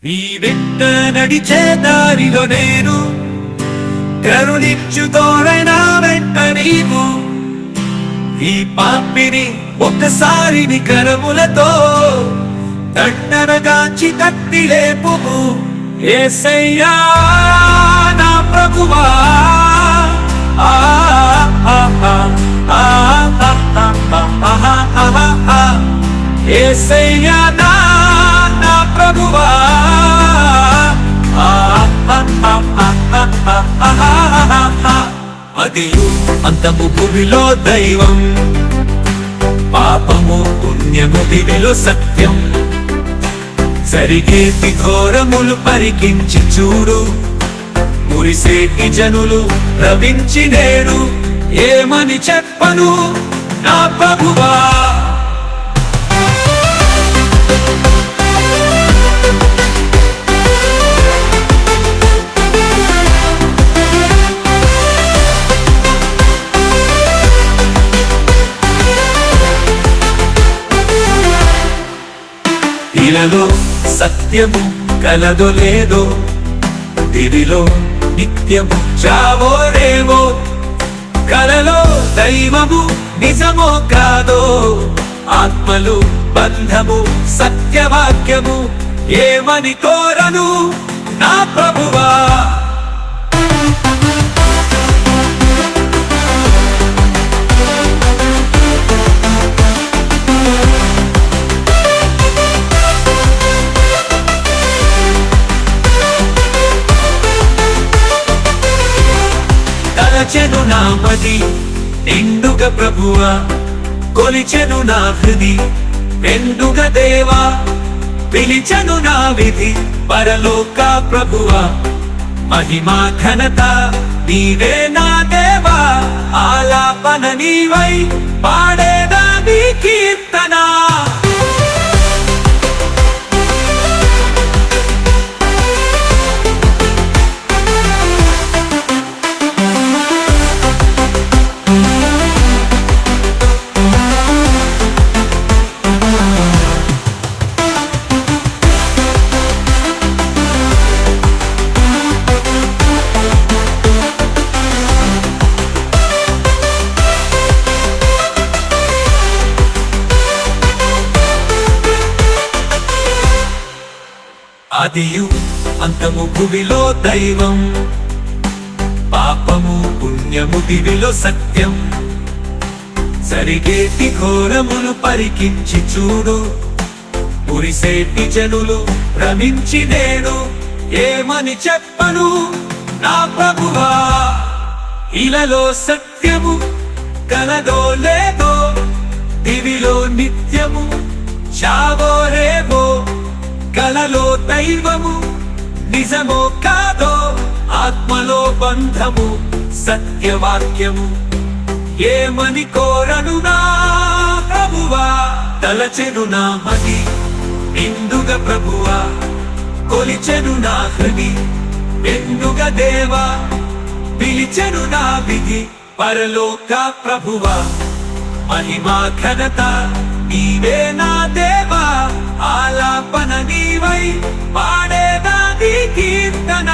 నీ వెంట నడిచే దారిలో నేను కరుణించు తోడైనా వెంట నీవు ఈ పాపిని ఒక్కసారి నీ కరములతో దండనగాంచి తట్టి లేపు యేసయ్యా నా ప్రభువా ఆ ఆ ఆ ఆ ఆ యేసయ్యా నా ప్రభువా అదియు అంతము భూమిలో దైవం పాపము పుణ్యము దివిలో సత్యం సరిగేటి ఘోరములు పరికించి చూడు మురిసేటి జనులు రవించి నేడు ఏమని చెప్పను నా ప్రభువా ఇలలో సత్యము కలదో లేదో దివిలో నిత్యము చావో రేవో కలలో దైవము నిజమో కాదో ఆత్మలు బంధము సత్యవాక్యము ఏమని కోరను నా ప్రభువా తలచెను నా మది నిండుగ ప్రభువా కొలిచెను నా హృది మెండుగ దేవా పిలిచెను నా విధి పరలోక ప్రభువా మహిమా ఘనత నీవే నా దేవా ఆలాపన నీవై పాడేదా నీ కీర్తన ఆదియు అంతము భువిలో దైవం పాపము పుణ్యము దివిలో సత్యం సరిగేటి ఘోరములు పరికించి చూడు మురిసేటి జనులు భ్రమించి నేడు ఏమని చెప్పను నా ప్రభువా ఇలలో సత్యము కలదో లేదో దివిలో నిత్యము చావో రేవో కలలో దైవము నిజమో కాదో ఆత్మలో బంధము సత్యవాక్యము ఏమని కోరను నా ప్రభువా తలచెను నా మది నిండుగ ప్రభువా కొలిచెను నా హృది మెండుగ దేవా పిలిచెను నా విధి పరలోక ప్రభువా మహిమా ఘనత నీవే నా దేవా ఆలాపన నీవై పాడేదా నీ కీర్తన